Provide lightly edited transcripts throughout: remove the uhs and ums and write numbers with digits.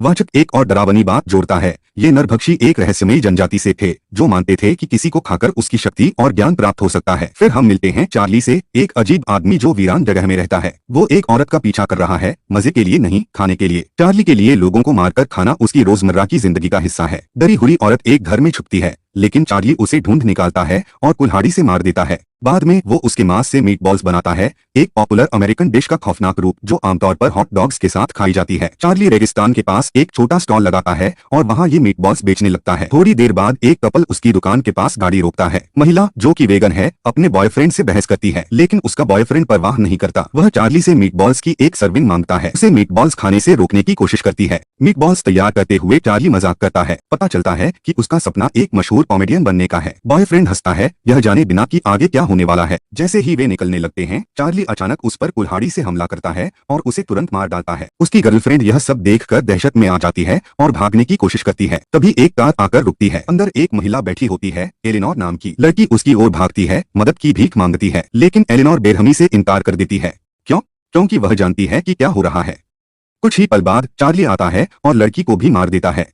वाचक एक और डरावनी बात जोड़ता है, ये नरभक्षी एक रहस्यमयी जनजाति से थे जो मानते थे कि किसी को खाकर उसकी शक्ति और ज्ञान प्राप्त हो सकता है। फिर हम मिलते हैं चार्ली से, एक अजीब आदमी जो वीरान जगह में रहता है। वो एक औरत का पीछा कर रहा है, मजे के लिए नहीं, खाने के लिए। चार्ली के लिए लोगों को मारकर खाना उसकी रोजमर्रा की जिंदगी का हिस्सा है। डरी हुई औरत एक घर में छुपती है, लेकिन चार्ली उसे ढूंढ निकालता है और कुल्हाड़ी से मार देता है। बाद में वो उसके मांस से मीट बॉल्स बनाता है, एक पॉपुलर अमेरिकन डिश का खौफनाक रूप जो आमतौर पर हॉट डॉग्स के साथ खाई जाती है। चार्ली रेगिस्तान के पास एक छोटा स्टॉल लगाता है और वहाँ ये मीट बॉल्स बेचने लगता है। थोड़ी देर बाद एक कपल उसकी दुकान के पास गाड़ी रोकता है। महिला जो कि वेगन है अपने बॉयफ्रेंड से बहस करती है, लेकिन उसका बॉयफ्रेंड परवाह नहीं करता। वह चार्ली से मीट बॉल्स की एक सर्विंग मांगता है, उसे मीट बॉल्स खाने से रोकने की कोशिश करती है। मीट बॉल्स तैयार करते हुए चार्ली मजाक करता है। पता चलता है कि उसका सपना एक मशहूर कॉमेडियन बनने का है। बॉयफ्रेंड हंसता है, यह जाने बिना कि आगे क्या होने वाला है। जैसे ही वे निकलने लगते हैं, चार्ली अचानक उस पर कुल्हाड़ी से हमला करता है और उसे तुरंत मार डालता है। उसकी गर्लफ्रेंड यह सब देखकर दहशत में आ जाती है और भागने की कोशिश करती है। तभी एक कार आकर रुकती है। अंदर एक महिला बैठी होती है, एलेनोर नाम की। लड़की उसकी ओर भागती है, मदद की भीख मांगती है, लेकिन एलेनोर बेरहमी से इनकार कर देती है। क्यों? क्योंकि वह जानती है कि क्या हो रहा है। कुछ ही पल बाद चार्ली आता है और लड़की को भी मार देता है।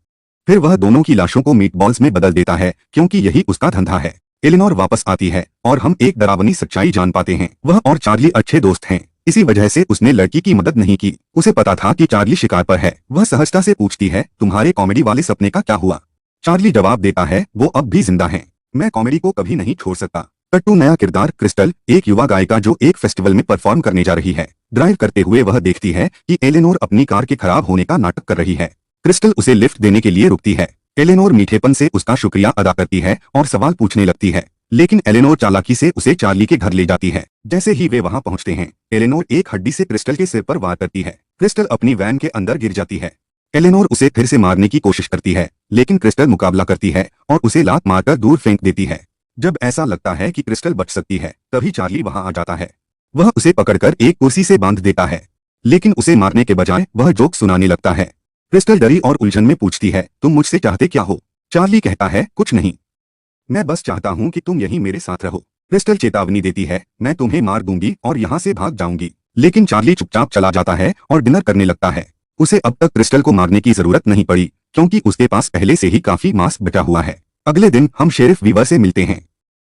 फिर वह दोनों की लाशों को मीट बॉल्स में बदल देता है, क्योंकि यही उसका धंधा है। एलेनोर वापस आती है और हम एक डरावनी सच्चाई जान पाते हैं। वह और चार्ली अच्छे दोस्त हैं, इसी वजह से उसने लड़की की मदद नहीं की। उसे पता था कि चार्ली शिकार पर है। वह सहजता से पूछती है, तुम्हारे कॉमेडी वाले सपने का क्या हुआ? चार्ली जवाब देता है, वो अब भी जिंदा हैं। मैं कॉमेडी को कभी नहीं छोड़ सकता। कट्टू नया किरदार क्रिस्टल, एक युवा गायिका जो एक फेस्टिवल में परफॉर्म करने जा रही है। ड्राइव करते हुए वह देखती है कि एलेनोर अपनी कार के खराब होने का नाटक कर रही है। क्रिस्टल उसे लिफ्ट देने के लिए रुकती है। एलेनोर मीठेपन से उसका शुक्रिया अदा करती है और सवाल पूछने लगती है, लेकिन एलेनोर चालाकी से उसे चार्ली के घर ले जाती है। जैसे ही वे वहां पहुंचते हैं, एलेनोर एक हड्डी से क्रिस्टल के सिर पर वार करती है। क्रिस्टल अपनी वैन के अंदर गिर जाती है। एलेनोर उसे फिर से मारने की कोशिश करती है, लेकिन क्रिस्टल मुकाबला करती है और उसे लात मारकर दूर फेंक देती है। जब ऐसा लगता है कि क्रिस्टल बच सकती है, तभी चार्ली वहां आ जाता है। वह उसे पकड़कर एक कुर्सी से बांध देता है, लेकिन उसे मारने के बजाय वह जोक सुनाने लगता है। क्रिस्टल डरी और उलझन में पूछती है, तुम मुझसे चाहते क्या हो? चार्ली कहता है, कुछ नहीं, मैं बस चाहता हूं कि तुम यहीं मेरे साथ रहो। क्रिस्टल चेतावनी देती है, मैं तुम्हें मार दूंगी और यहाँ से भाग जाऊंगी। लेकिन चार्ली चुपचाप चला जाता है और डिनर करने लगता है। उसे अब तक क्रिस्टल को मारने की जरूरत नहीं पड़ी, क्योंकि उसके पास पहले से ही काफी मांस बचा हुआ है। अगले दिन हम शेरिफ वीवर से मिलते हैं।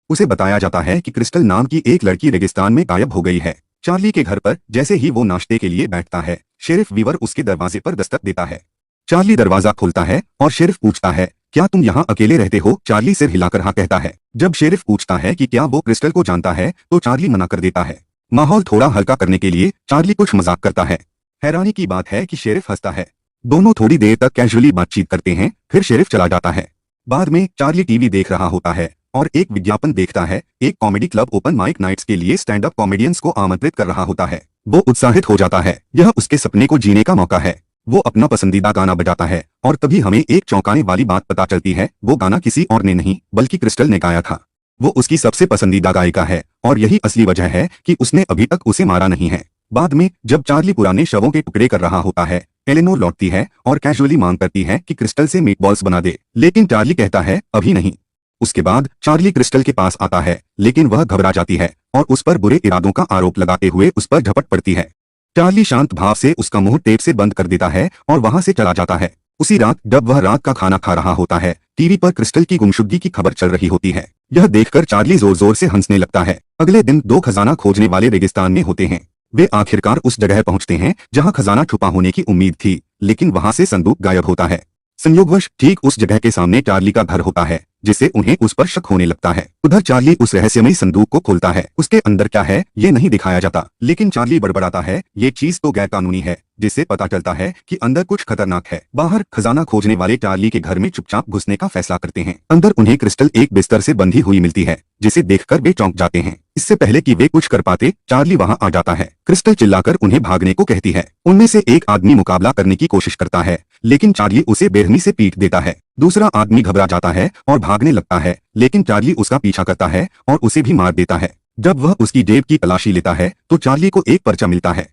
उसे बताया जाता है कि क्रिस्टल नाम की एक लड़की रेगिस्तान में गायब हो गई है। चार्ली के घर पर जैसे ही वो नाश्ते के लिए बैठता है, शेरिफ वीवर उसके दरवाजे पर दस्तक देता है। चार्ली दरवाजा खोलता है और शेरिफ पूछता है, क्या तुम यहाँ अकेले रहते हो? चार्ली सिर हिलाकर हाँ कहता है। जब शेरिफ पूछता है कि क्या वो क्रिस्टल को जानता है, तो चार्ली मना कर देता है। माहौल थोड़ा हल्का करने के लिए चार्ली कुछ मजाक करता है। हैरानी की बात है कि शेरिफ हंसता है। दोनों थोड़ी देर तक कैजुअली बातचीत करते हैं, फिर शेरिफ चला जाता है। बाद में चार्ली टीवी देख रहा होता है और एक विज्ञापन देखता है। एक comedy club open mic nights के लिए स्टैंड अप कॉमेडियंस को आमंत्रित कर रहा होता है। वो उत्साहित हो जाता है, यह उसके सपने को जीने का मौका है। वो अपना पसंदीदा गाना बजाता है और तभी हमें एक चौंकाने वाली बात पता चलती है, वो गाना किसी और ने नहीं बल्कि क्रिस्टल ने गाया था। वो उसकी सबसे पसंदीदा गायिका है और यही असली वजह है कि उसने अभी तक उसे मारा नहीं है। बाद में जब चार्ली पुराने शवों के टुकड़े कर रहा होता है, एलेनोर लौटती है और कैजुअली मांग करती है कि क्रिस्टल से मीट बॉल्स बना दे, लेकिन चार्ली कहता है, अभी नहीं। उसके बाद चार्ली क्रिस्टल के पास आता है, लेकिन वह घबरा जाती है और उस पर बुरे इरादों का आरोप लगाते हुए उस पर झपट पड़ती है। चार्ली शांत भाव से उसका मुंह टेप से बंद कर देता है और वहां से चला जाता है। उसी रात जब वह रात का खाना खा रहा होता है, टीवी पर क्रिस्टल की गुमशुदगी की खबर चल रही होती है। यह देखकर चार्ली जोर जोर से हंसने लगता है। अगले दिन दो खजाना खोजने वाले रेगिस्तान में होते हैं। वे आखिरकार उस जगह पहुंचते हैं जहां खजाना छुपा होने की उम्मीद थी, लेकिन वहां से संदूक गायब होता है। संयोगवश ठीक उस जगह के सामने चार्ली का घर होता है, जिससे उन्हें उस पर शक होने लगता है। उधर चार्ली उस रहस्यमयी संदूक को खोलता है। उसके अंदर क्या है ये नहीं दिखाया जाता, लेकिन चार्ली बड़बड़ाता है, ये चीज तो गैर कानूनी है, जिससे पता चलता है कि अंदर कुछ खतरनाक है। बाहर खजाना खोजने वाले चार्ली के घर में चुपचाप घुसने का फैसला करते हैं। अंदर उन्हें क्रिस्टल एक बिस्तर से बंधी हुई मिलती है, जिसे देखकर वे चौंक जाते हैं। इससे पहले कि वे कुछ कर पाते, चार्ली वहां आ जाता है। क्रिस्टल चिल्लाकर उन्हें भागने को कहती है। उनमें से एक आदमी मुकाबला करने की कोशिश करता है, लेकिन चार्ली उसे बेरहमी से पीट देता है। दूसरा आदमी घबरा जाता है और भागने लगता है, लेकिन चार्ली उसका पीछा करता है और उसे भी मार देता है। जब वह उसकी जेब की तलाशी लेता है, तो चार्ली को एक पर्चा मिलता है।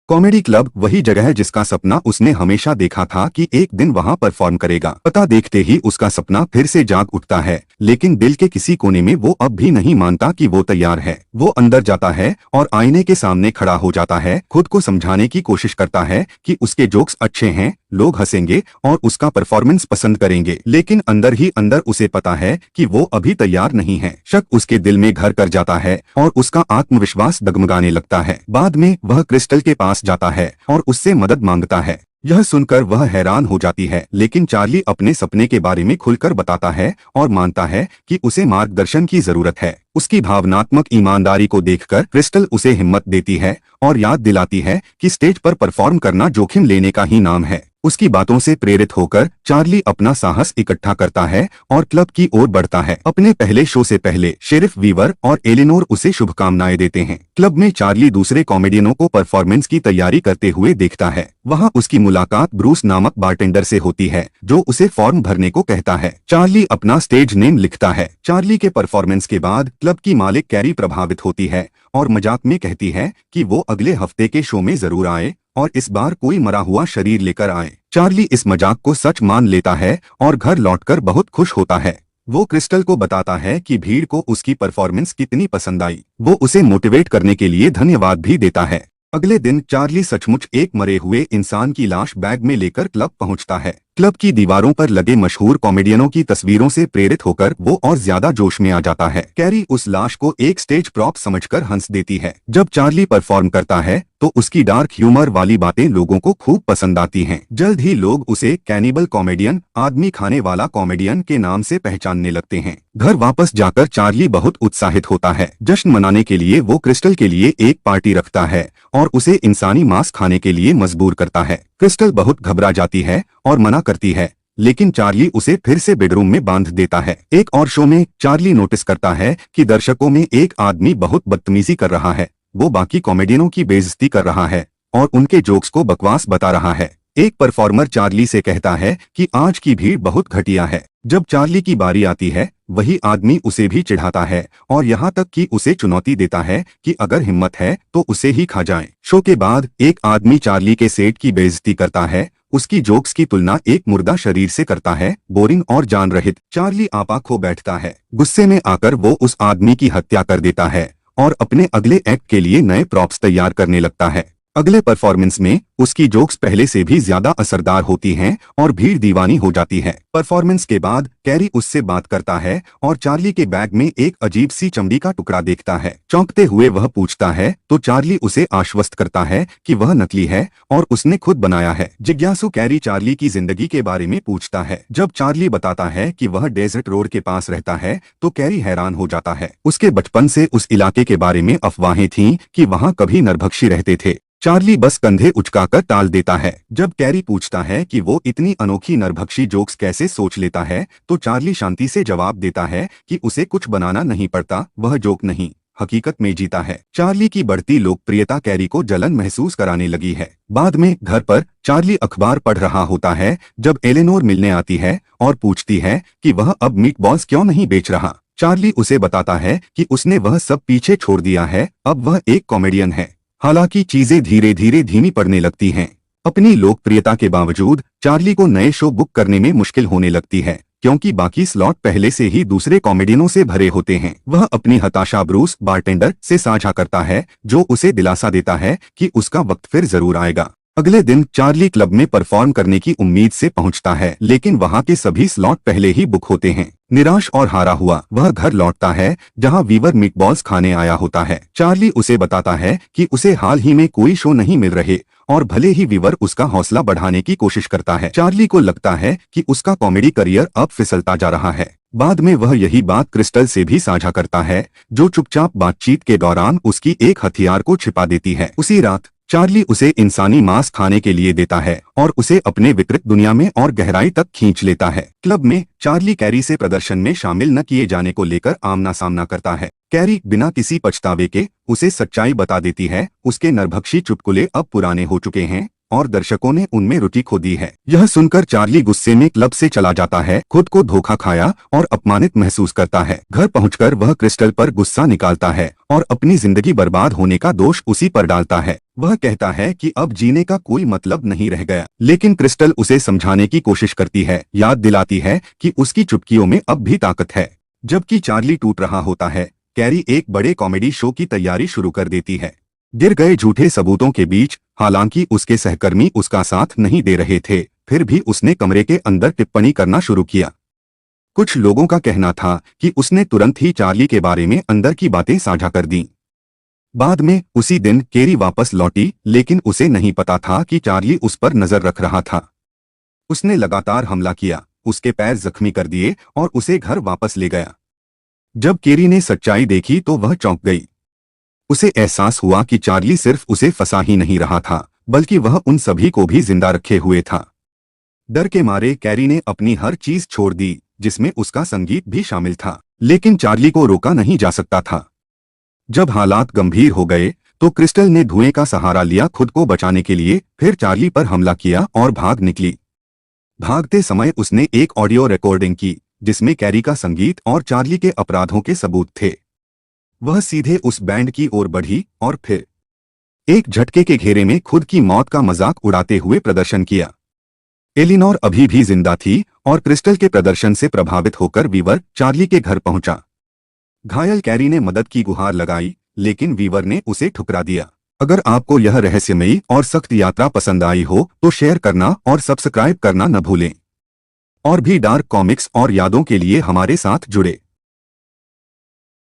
कॉमेडी क्लब वही जगह है जिसका सपना उसने हमेशा देखा था कि एक दिन वहां परफॉर्म करेगा। पता देखते ही उसका सपना फिर से जाग उठता है, लेकिन दिल के किसी कोने में वो अब भी नहीं मानता कि वो तैयार है। वो अंदर जाता है और आईने के सामने खड़ा हो जाता है। खुद को समझाने की कोशिश करता है कि उसके जोक्स अच्छे हैं, लोग हंसेंगे और उसका परफॉर्मेंस पसंद करेंगे, लेकिन अंदर ही अंदर उसे पता है कि वो अभी तैयार नहीं है। शक उसके दिल में घर कर जाता है और उसका आत्मविश्वास डगमगाने लगता है। बाद में वह क्रिस्टल के पास जाता है और उससे मदद मांगता है। यह सुनकर वह हैरान हो जाती है, लेकिन चार्ली अपने सपने के बारे में खुलकर बताता है और मानता है कि उसे मार्गदर्शन की जरूरत है। उसकी भावनात्मक ईमानदारी को देखकर क्रिस्टल उसे हिम्मत देती है और याद दिलाती है कि स्टेज पर परफॉर्म करना जोखिम लेने का ही नाम है। उसकी बातों से प्रेरित होकर चार्ली अपना साहस इकट्ठा करता है और क्लब की ओर बढ़ता है। अपने पहले शो से पहले शेरिफ वीवर और एलिनोर उसे शुभकामनाएं देते हैं। क्लब में चार्ली दूसरे कॉमेडियनों को परफॉर्मेंस की तैयारी करते हुए देखता है। वहां उसकी मुलाकात ब्रूस नामक बारटेंडर से होती है, जो उसे फॉर्म भरने को कहता है। चार्ली अपना स्टेज नेम लिखता है। चार्ली के परफॉर्मेंस के बाद क्लब की मालिक कैरी प्रभावित होती है और मजाक में कहती है कि वो अगले हफ्ते के शो में जरूर आए और इस बार कोई मरा हुआ शरीर लेकर आए। चार्ली इस मजाक को सच मान लेता है और घर लौटकर बहुत खुश होता है। वो क्रिस्टल को बताता है कि भीड़ को उसकी परफॉर्मेंस कितनी पसंद आई। वो उसे मोटिवेट करने के लिए धन्यवाद भी देता है। अगले दिन चार्ली सचमुच एक मरे हुए इंसान की लाश बैग में लेकर क्लब पहुंचता है। क्लब की दीवारों पर लगे मशहूर कॉमेडियनों की तस्वीरों से प्रेरित होकर वो और ज्यादा जोश में आ जाता है। कैरी उस लाश को एक स्टेज प्रॉप समझकर हंस देती है। जब चार्ली परफॉर्म करता है तो उसकी डार्क ह्यूमर वाली बातें लोगों को खूब पसंद आती हैं। जल्द ही लोग उसे कैनिबल कॉमेडियन, आदमी खाने वाला कॉमेडियन के नाम से पहचानने लगते हैं। घर वापस जाकर चार्ली बहुत उत्साहित होता है। जश्न मनाने के लिए वो क्रिस्टल के लिए एक पार्टी रखता है और उसे इंसानी मांस खाने के लिए मजबूर करता है। क्रिस्टल बहुत घबरा जाती है और मना करती है, लेकिन चार्ली उसे फिर से बेडरूम में बांध देता है। एक और शो में चार्ली नोटिस करता है कि दर्शकों में एक आदमी बहुत बदतमीजी कर रहा है। वो बाकी कॉमेडियनों की बेइज्जती कर रहा है और उनके जोक्स को बकवास बता रहा है। एक परफॉर्मर चार्ली से कहता है कि आज की भीड़ बहुत घटिया है। जब चार्ली की बारी आती है, वही आदमी उसे भी चिढ़ाता है और यहाँ तक कि उसे चुनौती देता है कि अगर हिम्मत है तो उसे ही खा जाए। शो के बाद एक आदमी चार्ली के सेट की बेइज्जती करता है। उसकी जोक्स की तुलना एक मुर्दा शरीर से करता है, बोरिंग और जान रहित। चार्ली आपा खो बैठता है। गुस्से में आकर वो उस आदमी की हत्या कर देता है और अपने अगले एक्ट के लिए नए प्रॉप्स तैयार करने लगता है। अगले परफॉर्मेंस में उसकी जोक्स पहले से भी ज्यादा असरदार होती हैं और भीड़ दीवानी हो जाती है। परफॉर्मेंस के बाद कैरी उससे बात करता है और चार्ली के बैग में एक अजीब सी चमड़ी का टुकड़ा देखता है। चौंकते हुए वह पूछता है तो चार्ली उसे आश्वस्त करता है कि वह नकली है और उसने खुद बनाया है। जिज्ञासु कैरी चार्ली की जिंदगी के बारे में पूछता है। जब चार्ली बताता है कि वह डेजर्ट रोड के पास रहता है तो कैरी हैरान हो जाता है। उसके बचपन से उस इलाके के बारे में अफवाहें थीं कि वहाँ कभी नरभक्षी रहते थे। चार्ली बस कंधे उचकाकर टाल देता है। जब कैरी पूछता है कि वो इतनी अनोखी नरभक्षी जोक्स कैसे सोच लेता है तो चार्ली शांति से जवाब देता है कि उसे कुछ बनाना नहीं पड़ता, वह जोक नहीं हकीकत में जीता है। चार्ली की बढ़ती लोकप्रियता कैरी को जलन महसूस कराने लगी है। बाद में घर पर चार्ली अखबार पढ़ रहा होता है जब एलेनोर मिलने आती है और पूछती है कि वह अब मीट बॉल्स क्यों नहीं बेच रहा। चार्ली उसे बताता है कि उसने वह सब पीछे छोड़ दिया है, अब वह एक कॉमेडियन है। हालांकि चीजें धीरे धीरे धीमी पड़ने लगती हैं। अपनी लोकप्रियता के बावजूद चार्ली को नए शो बुक करने में मुश्किल होने लगती है, क्योंकि बाकी स्लॉट पहले से ही दूसरे कॉमेडियनों से भरे होते हैं। वह अपनी हताशा ब्रूस बारटेंडर से साझा करता है, जो उसे दिलासा देता है कि उसका वक्त फिर जरूर आएगा। अगले दिन चार्ली क्लब में परफॉर्म करने की उम्मीद से पहुंचता है, लेकिन वहां के सभी स्लॉट पहले ही बुक होते हैं। निराश और हारा हुआ वह घर लौटता है, जहां वीवर मीटबॉल्स खाने आया होता है। चार्ली उसे बताता है कि उसे हाल ही में कोई शो नहीं मिल रहे और भले ही वीवर उसका हौसला बढ़ाने की कोशिश करता है। चार्ली को लगता है कि उसका कॉमेडी करियर अब फिसलता जा रहा है। बाद में वह यही बात क्रिस्टल से भी साझा करता है, जो चुपचाप बातचीत के दौरान उसकी एक हथियार को छिपा देती है। उसी रात चार्ली उसे इंसानी मांस खाने के लिए देता है और उसे अपने विकृत दुनिया में और गहराई तक खींच लेता है। क्लब में चार्ली कैरी से प्रदर्शन में शामिल न किए जाने को लेकर आमना सामना करता है। कैरी बिना किसी पछतावे के उसे सच्चाई बता देती है। उसके नरभक्षी चुटकुले अब पुराने हो चुके हैं और दर्शकों ने उनमें रुचि खो दी है। यह सुनकर चार्ली गुस्से में क्लब से चला जाता है। खुद को धोखा खाया और अपमानित महसूस करता है। घर पहुंचकर वह क्रिस्टल पर गुस्सा निकालता है और अपनी जिंदगी बर्बाद होने का दोष उसी पर डालता है। वह कहता है कि अब जीने का कोई मतलब नहीं रह गया, लेकिन क्रिस्टल उसे समझाने की कोशिश करती है, याद दिलाती है कि उसकी चुटकियों में अब भी ताकत है। जबकि चार्ली टूट रहा होता है, कैरी एक बड़े कॉमेडी शो की तैयारी शुरू कर देती है। गिर गए झूठे सबूतों के बीच, हालांकि उसके सहकर्मी उसका साथ नहीं दे रहे थे, फिर भी उसने कमरे के अंदर टिप्पणी करना शुरू किया। कुछ लोगों का कहना था कि उसने तुरंत ही चार्ली के बारे में अंदर की बातें साझा कर दी। बाद में उसी दिन कैरी वापस लौटी, लेकिन उसे नहीं पता था कि चार्ली उस पर नजर रख रहा था। उसने लगातार हमला किया, उसके पैर जख्मी कर दिए और उसे घर वापस ले गया। जब कैरी ने सच्चाई देखी तो वह चौंक गई। उसे एहसास हुआ कि चार्ली सिर्फ उसे फंसा ही नहीं रहा था, बल्कि वह उन सभी को भी जिंदा रखे हुए था। डर के मारे कैरी ने अपनी हर चीज छोड़ दी, जिसमें उसका संगीत भी शामिल था, लेकिन चार्ली को रोका नहीं जा सकता था। जब हालात गंभीर हो गए तो क्रिस्टल ने धुएं का सहारा लिया खुद को बचाने के लिए, फिर चार्ली पर हमला किया और भाग निकली। भागते समय उसने एक ऑडियो रिकॉर्डिंग की जिसमें कैरी का संगीत और चार्ली के अपराधों के सबूत थे। वह सीधे उस बैंड की ओर बढ़ी और फिर एक झटके के घेरे में खुद की मौत का मजाक उड़ाते हुए प्रदर्शन किया। एलिनोर अभी भी जिंदा थी और क्रिस्टल के प्रदर्शन से प्रभावित होकर वीवर चार्ली के घर पहुंचा। घायल कैरी ने मदद की गुहार लगाई, लेकिन वीवर ने उसे ठुकरा दिया। अगर आपको यह रहस्यमयी और सख्त यात्रा पसंद आई हो तो शेयर करना और सब्सक्राइब करना न भूलें। और भी डार्क कॉमिक्स और यादों के लिए हमारे साथ जुड़े।